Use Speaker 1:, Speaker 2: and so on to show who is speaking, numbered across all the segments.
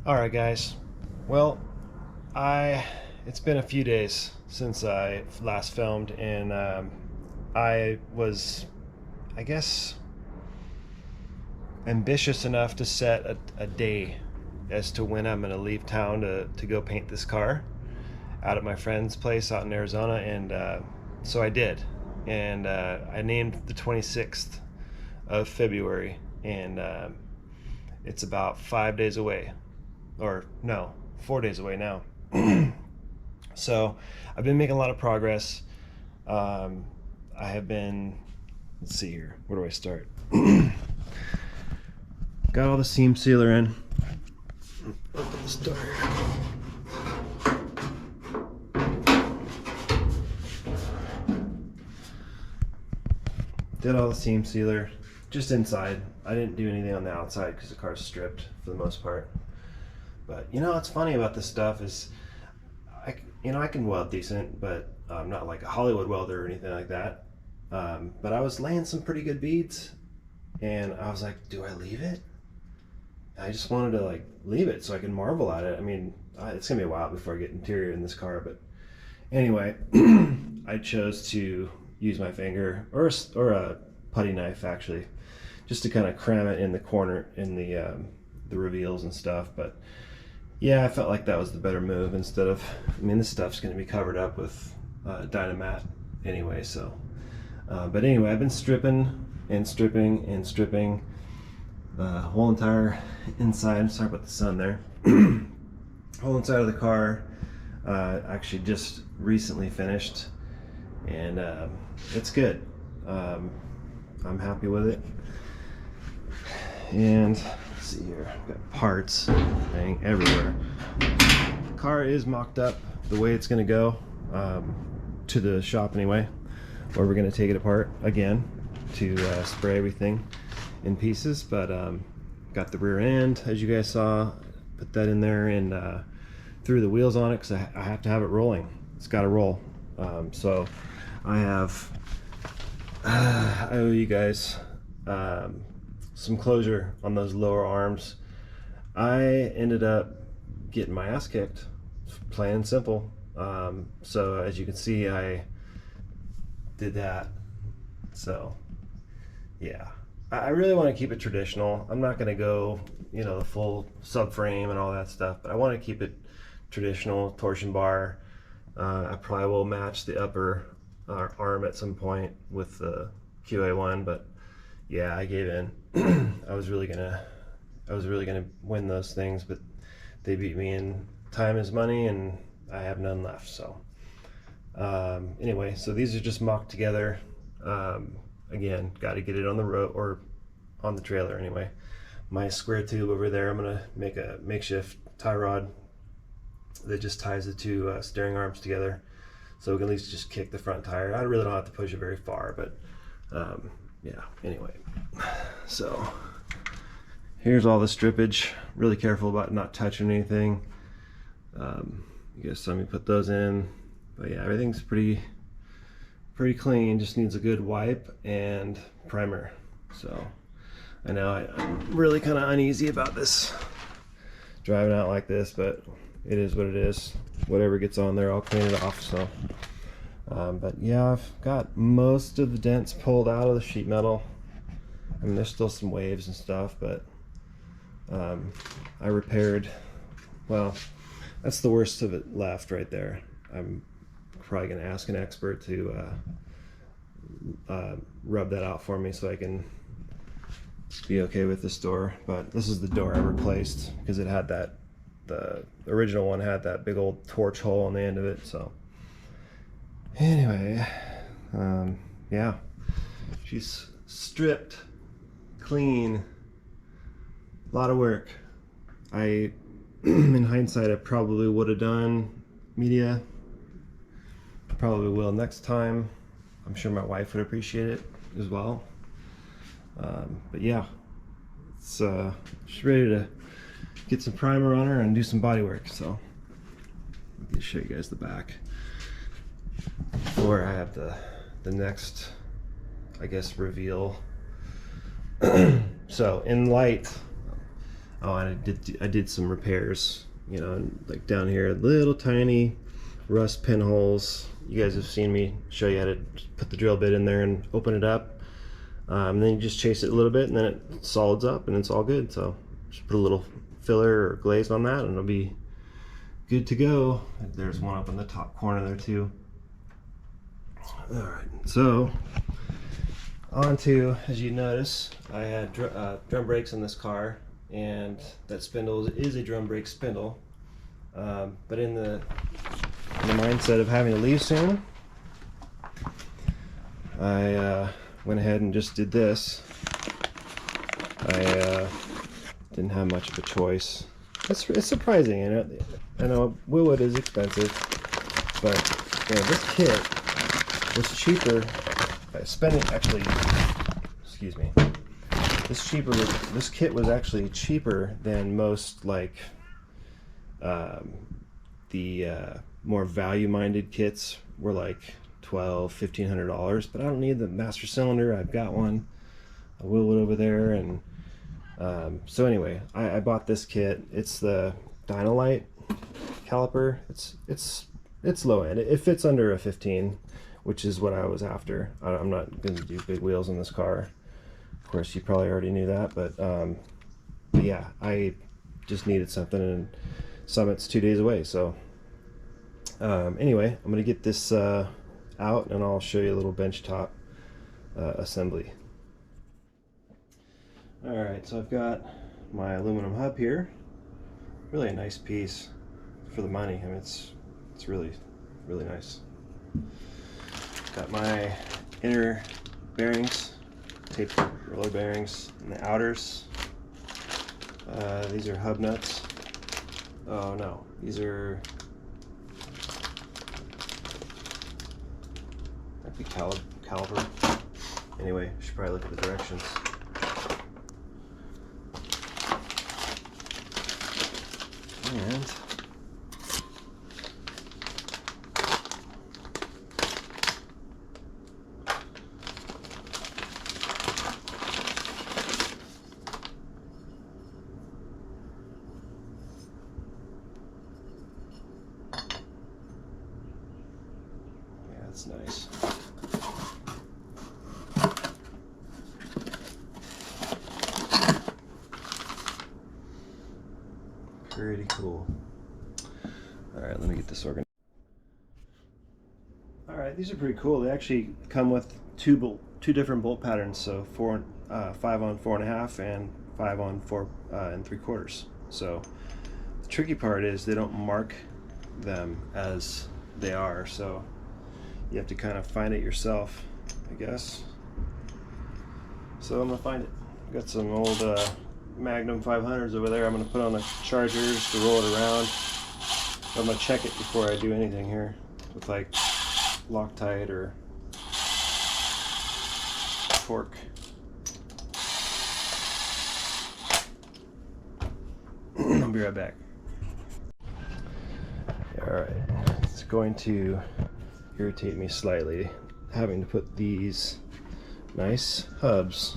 Speaker 1: Alright guys, well, it's been a few days since I last filmed, and I was, I guess, ambitious enough to set a day as to when I'm going to leave town to go paint this car out at my friend's place out in Arizona, and so I did, and I named the 26th of February, and it's about 5 days away, or no, 4 days away now. So I've been making a lot of progress. I have been, let's see here, where do I start? Got all the seam sealer in. Open this door. Did all the seam sealer just inside. I didn't do anything on the outside because the car's stripped for the most part. But you know what's funny about this stuff is I can weld decent, but I'm not like a Hollywood welder or anything like that. But I was laying some pretty good beads, and I was like, do I leave it? I just wanted to like leave it so I can marvel at it. I mean, it's gonna be a while before I get interior in this car, but anyway, I chose to use my finger or a putty knife actually, just to kind of cram it in the corner in the reveals and stuff. But yeah, I felt like that was the better move instead of, I mean, this stuff's going to be covered up with Dynamat anyway, so. But anyway, I've been stripping and stripping and stripping the whole entire inside. I'm sorry about the sun there. Whole inside of the car, actually just recently finished, and it's good. I'm happy with it. And let's see here, I've got parts hanging everywhere. The car is mocked up the way it's going to go to the shop anyway, where we're going to take it apart again to spray everything in pieces. But got the rear end, as you guys saw, put that in there, and threw the wheels on it because I have to have it rolling. It's got to roll. So I owe you guys some closure on those lower arms. I ended up getting my ass kicked, plain and simple. So as you can see, I did that. So yeah, I really want to keep it traditional. I'm not going to go, you know, the full subframe and all that stuff, but I want to keep it traditional, torsion bar. I probably will match the upper arm at some point with the QA1, but yeah, I gave in. I was really gonna win those things, but they beat me, and time is money, and I have none left. So anyway, so these are just mocked together. Again, got to get it on the road or on the trailer anyway. My square tube over there, I'm gonna make a makeshift tie rod that just ties the two steering arms together, so we can at least just kick the front tire. I really don't have to push it very far, but yeah, anyway. So here's all the strippage. Really careful about not touching anything. You guys saw me put those in, but yeah, everything's pretty clean. Just needs a good wipe and primer. So I know I'm really kind of uneasy about this, driving out like this, but it is what it is. Whatever gets on there, I'll clean it off. So but yeah, I've got most of the dents pulled out of the sheet metal. I mean, there's still some waves and stuff, but I repaired, well, that's the worst of it left right there. I'm probably going to ask an expert to rub that out for me so I can be okay with this door. But this is the door I replaced because it had that, the original one had that big old torch hole on the end of it. So anyway, yeah, she's stripped, clean, a lot of work. In hindsight, I probably would have done media. Probably will next time. I'm sure my wife would appreciate it as well. But yeah, it's she's ready to get some primer on her and do some body work. So let me show you guys the back before I have the next, I guess, reveal. So in light Oh, and I did some repairs, you know, like down here, little tiny rust pinholes. You guys have seen me show you how to put the drill bit in there and open it up. Then you just chase it a little bit, and then it solids up, and it's all good. So just put a little filler or glaze on that, and it'll be good to go. There's one up in the top corner there too. All right, so on to, as you notice, I had drum brakes in this car, and that spindle is a drum brake spindle. But in the mindset of having to leave soon, I went ahead and just did this. I didn't have much of a choice. It's surprising, you know. I know Willwood is expensive, but you know, this kit was cheaper. Excuse me. This kit was actually cheaper than most, like the more value-minded kits were like $1,200–$1,500. But I don't need the master cylinder. I've got one, a Willwood over there, and so anyway, I bought this kit. It's the Dynalite caliper. It's low end. It fits under a 15, which is what I was after. I'm not going to do big wheels in this car. Of course, you probably already knew that, but yeah, I just needed something, and Summit's 2 days away. So anyway, I'm going to get this out, and I'll show you a little benchtop assembly. Alright, so I've got my aluminum hub here. Really a nice piece for the money. I mean, it's really, really nice. Got my inner bearings, taped roller bearings, and the outers. These are hub nuts. Oh no, these are might be caliper. Anyway, I should probably look at the directions. And yeah, that's nice. Pretty cool. Alright, let me get this organized. Alright, these are pretty cool. They actually come with two different bolt patterns, so 5 on 4.5 and 5 on 4 and 3/4. So the tricky part is they don't mark them as they are, so you have to kind of find it yourself, I guess. So I'm gonna find it. I've got some old Magnum 500s over there. I'm going to put on the chargers to roll it around. I'm going to check it before I do anything here with like Loctite or torque. I'll be right back. Alright, it's going to irritate me slightly having to put these nice hubs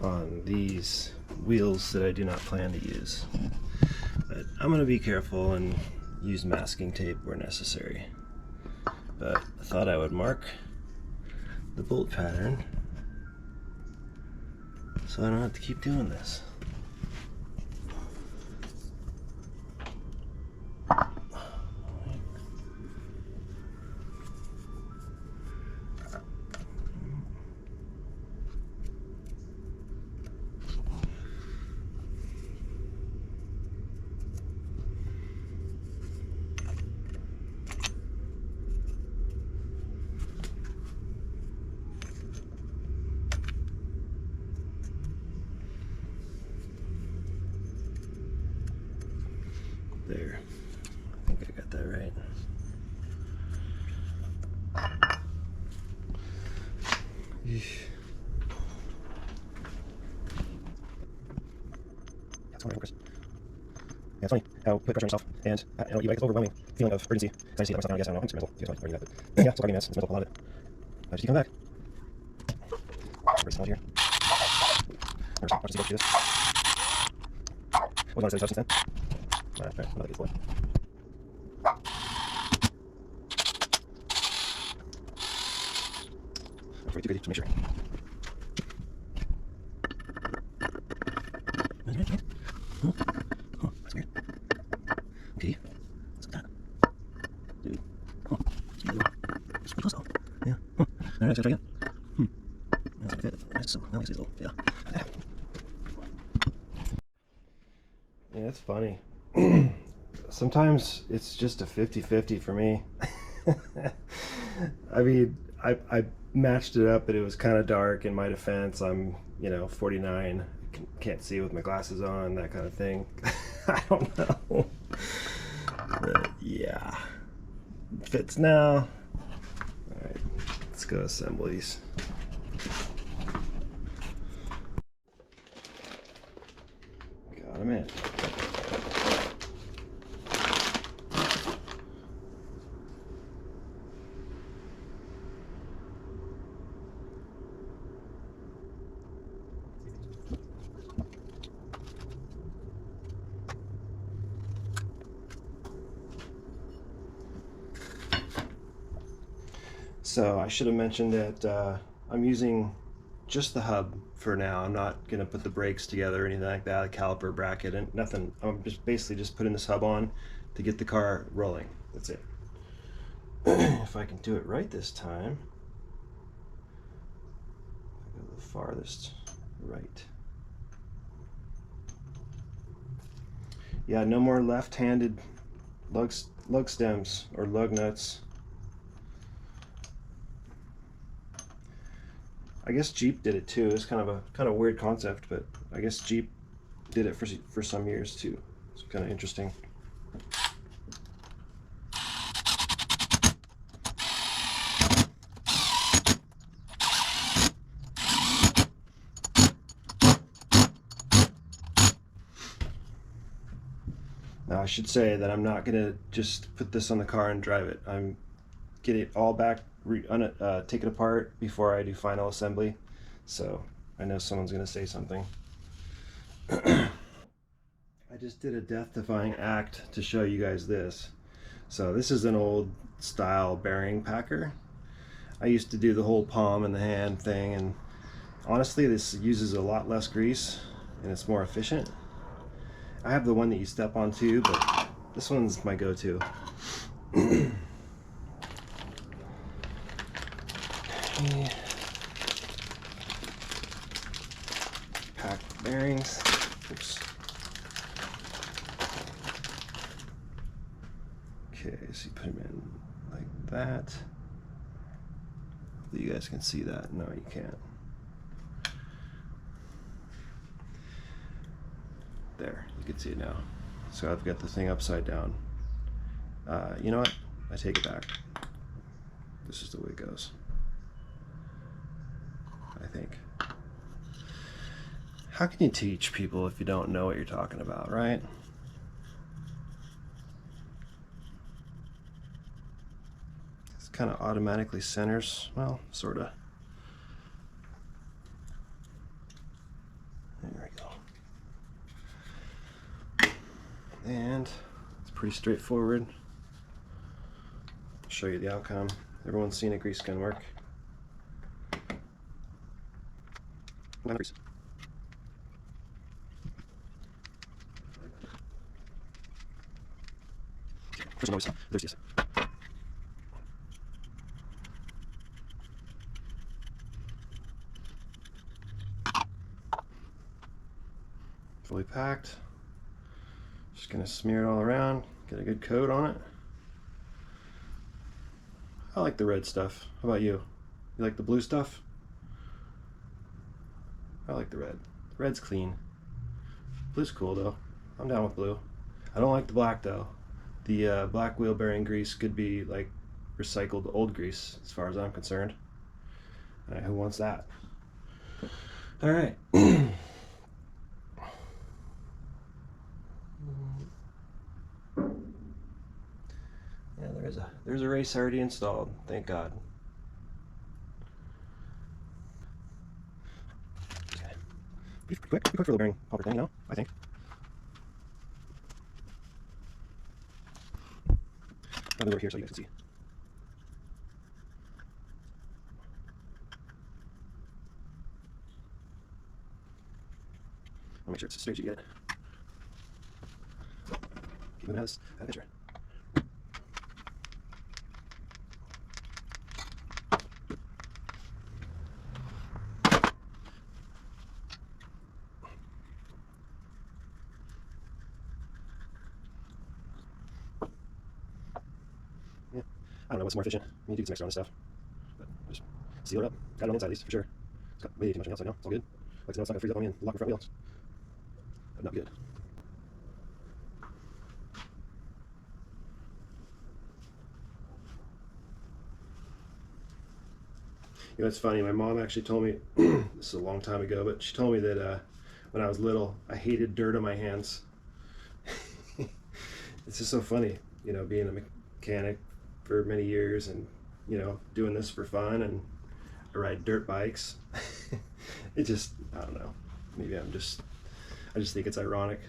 Speaker 1: on these wheels that I do not plan to use, but I'm going to be careful and use masking tape where necessary. But I thought I would mark the bolt pattern so I don't have to keep doing this. There, I think I got that right. Eesh. That's funny, Chris. Yeah, it's funny how put pressure on yourself, and you know, you like this overwhelming feeling of urgency. I see that myself now, I guess. I don't know. It's mental. You guys might argue that, but yeah, it's fucking mess. It's mental. A lot of it. Just keep coming back. Where's the here? Watch this. Was on the same substance then? Alright, I'm gonna get this one. That's way too good to make sure. That's weird. Huh? Huh, that's weird. Okay, let's look at that. Dude. Huh. It's pretty close though. Yeah. Huh. Alright, let's try again. That's like it. That's so, that makes it a little, yeah. Yeah, it's funny. Sometimes it's just a 50-50 for me. I mean, I matched it up, but it was kind of dark. In my defense, I'm 49, can't see with my glasses on, that kind of thing. I don't know. But yeah, fits now. All right, let's go assemble these. Got them in. So I should have mentioned that I'm using just the hub for now. I'm not going to put the brakes together or anything like that, a caliper bracket and nothing. I'm just basically just putting this hub on to get the car rolling. That's it. If I can do it right this time, I go the farthest right. Yeah, no more left-handed lug stems or lug nuts. I guess Jeep did it too. It's kind of weird concept, but I guess Jeep did it for some years too. It's kind of interesting. Now I should say that I'm not gonna just put this on the car and drive it. I'm get it all back, take it apart before I do final assembly. So I know someone's gonna say something. I just did a death-defying act to show you guys this. So this is an old style bearing packer. I used to do the whole palm in the hand thing, and honestly this uses a lot less grease and it's more efficient. I have the one that you step on too, but this one's my go-to. Pack bearings. Oops. Okay, so you put them in like that. Hopefully you guys can see that. No, you can't. There, you can see it now. So I've got the thing upside down. You know what? I take it back. This is the way it goes, I think. How can you teach people if you don't know what you're talking about, right? It's kind of automatically centers. Well, sort of. There we go. And it's pretty straightforward. I'll show you the outcome. Everyone's seen a grease gun work. Grease. First noise, there's this. Fully packed. Just gonna smear it all around, get a good coat on it. I like the red stuff. How about you? You like the blue stuff? I like the red. Red's clean. Blue's cool though. I'm down with blue. I don't like the black though. The black wheel bearing grease could be like recycled old grease as far as I'm concerned. Who wants that? All right. Yeah, there's a race already installed. Thank God. Okay. Pretty quick for the bearing popper thing, you know, I think. I'll move over here so you guys can see. I'll make sure it's as straight as you get it. Keep moving out of that picture. Yeah. I don't know what's more efficient. I mean, you do get some extra on this stuff. But just seal it up. Got it on the inside at least, for sure. It's got way too much on the outside now. It's all good. Like I know it's not going to freeze up on me and lock my front wheels. But not good. You know, it's funny, my mom actually told me, this is a long time ago, but she told me that when I was little, I hated dirt on my hands. It's just so funny, you know, being a mechanic for many years and, you know, doing this for fun, and I ride dirt bikes. It just, I don't know, maybe I just think it's ironic,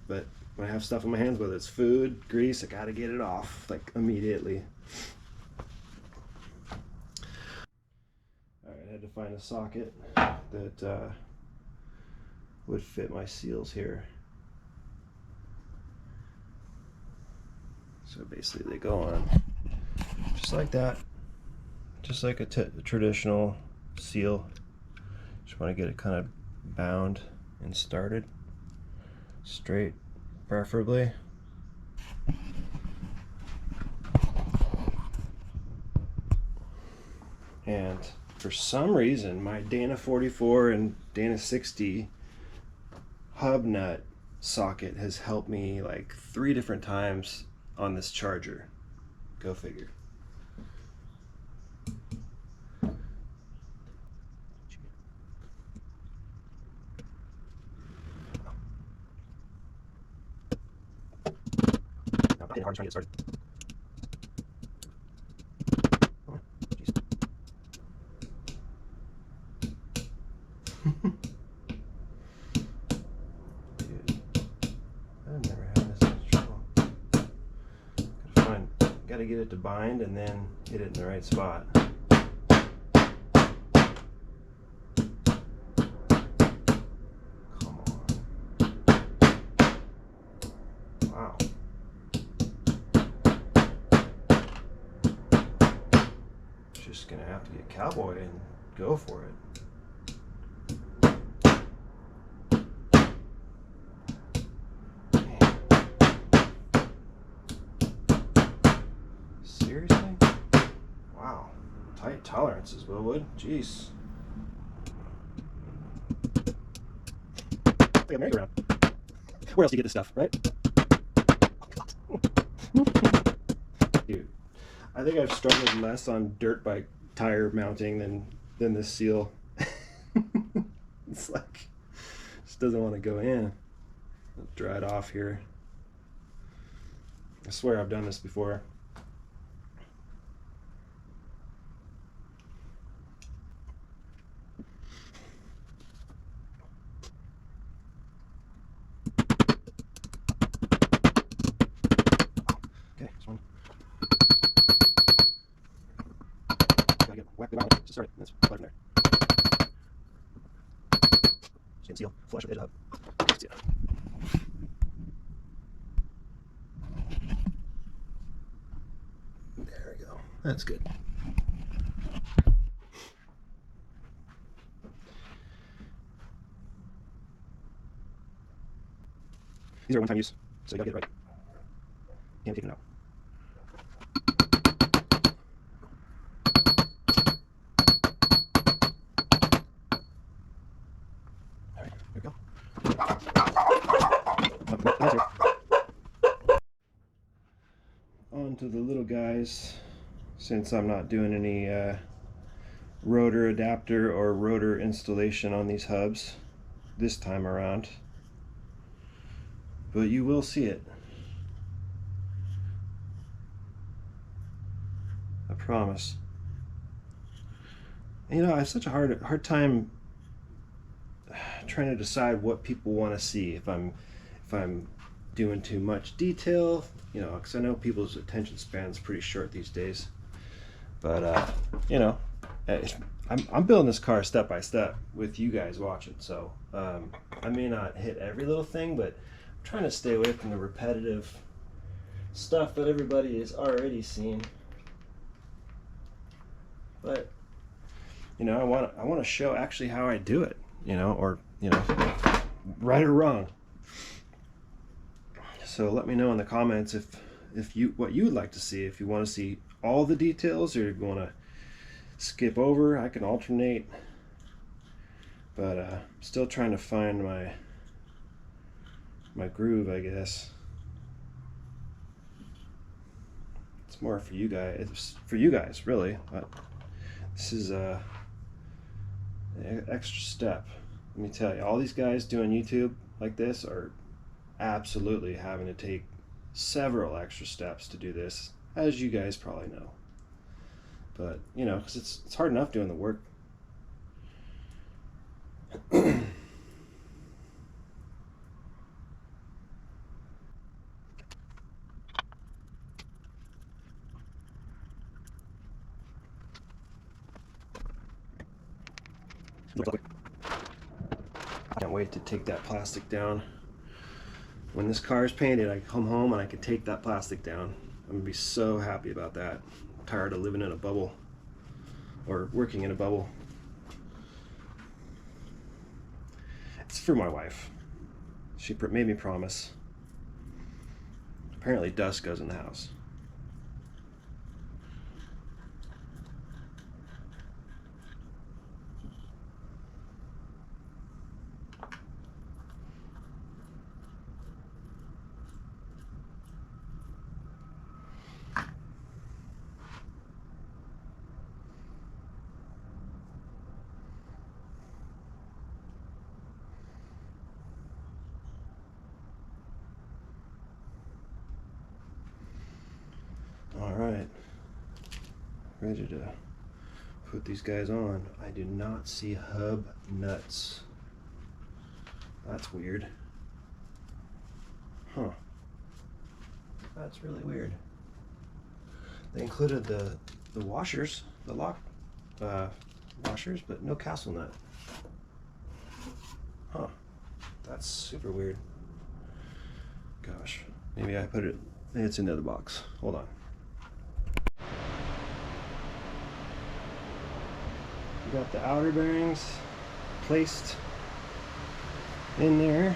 Speaker 1: but when I have stuff on my hands, whether it's food, grease, I gotta get it off, like, immediately. I had to find a socket that would fit my seals here. So basically they go on just like that, just like a traditional seal. Just want to get it kind of bound and started straight, preferably. And for some reason, my Dana 44 and Dana 60 hub nut socket has helped me like 3 different times on this charger. Go figure. Now, I'm hitting hard trying to get started. Got to get it to bind and then hit it in the right spot. Come on. Wow. Just gonna have to get cowboy and go for it. Seriously? Wow. Tight tolerances, Willwood. Jeez. Like a merry-go-round. Where else do you get this stuff, right? Oh, God. Dude, I think I've struggled less on dirt bike tire mounting than this seal. It's like, just doesn't want to go in. I'll dry it off here. I swear I've done this before. Okay, this one. Gotta get whacked around it. Just start it. That's flush in there. Skin seal. Flush with the edge up. Yeah. There we go. That's good. These are one-time use, so you gotta get it right. Can't take them out. All right, there we go. On to the little guys. Since I'm not doing any rotor adapter or rotor installation on these hubs this time around, but you will see it. I promise. You know, I have such a hard time trying to decide what people want to see. If I'm doing too much detail, you know, because I know people's attention span's pretty short these days. But you know, I'm building this car step by step with you guys watching, so I may not hit every little thing, but I'm trying to stay away from the repetitive stuff that everybody has already seen. But you know, I want to show actually how I do it, you know, or you know, right or wrong. So let me know in the comments if you what you would like to see. If you want to see all the details, or you want to skip over, I can alternate. But still trying to find my groove, I guess. It's more for you guys. It's for you guys, really. But this is an extra step. Let me tell you, all these guys doing YouTube like this are absolutely having to take several extra steps to do this, as you guys probably know. But you know, because it's hard enough doing the work. I can't wait to take that plastic down. When this car is painted, I come home and I can take that plastic down. I'm gonna be so happy about that. I'm tired of living in a bubble, or working in a bubble. It's for my wife. She made me promise. Apparently dust goes in the house. Alright, ready to put these guys on. I do not see hub nuts. That's weird. Huh. That's really weird. They included the washers, the lock washers, but no castle nut. Huh. That's super weird. Gosh, maybe I put it, maybe it's in the other box. Hold on. We got the outer bearings placed in there.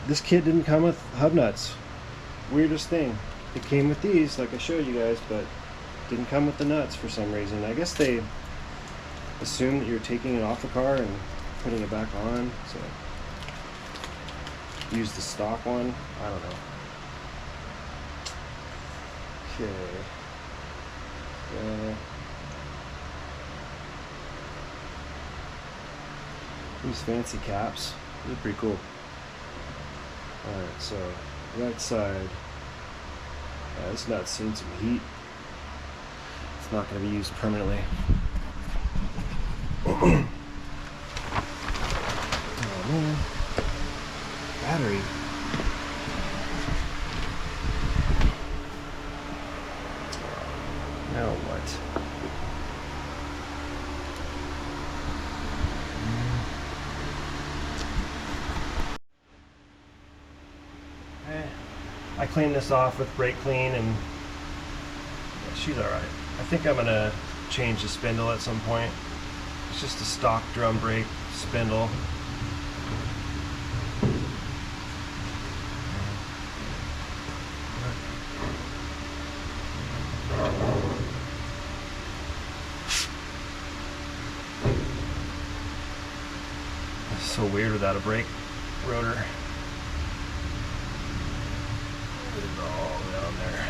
Speaker 1: This kit didn't come with hub nuts. Weirdest thing. It came with these, like I showed you guys, but didn't come with the nuts for some reason. I guess they assume that you're taking it off the car and putting it back on, so use the stock one. I don't know. Okay. These fancy caps, they're pretty cool. Alright, so right side, this nut's seen some heat. It's not going to be used permanently. Oh man, battery. Now what? I cleaned this off with brake clean, and yeah, she's alright. I think I'm gonna change the spindle at some point. It's just a stock drum brake spindle. It's so weird without a brake rotor. All down there.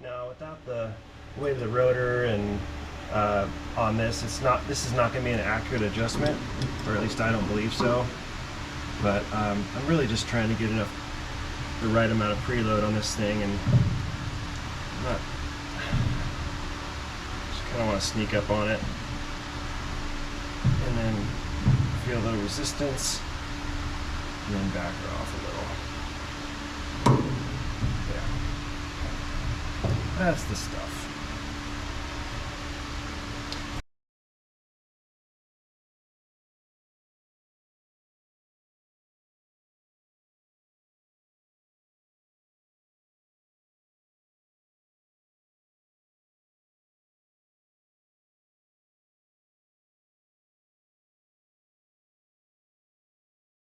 Speaker 1: Now, without the way of the rotor and on this, this is not going to be an accurate adjustment, or at least I don't believe so. But I'm really just trying to get enough the right amount of preload on this thing, and not just kind of want to sneak up on it and then feel the resistance and then back her off a little. Yeah, that's the stuff.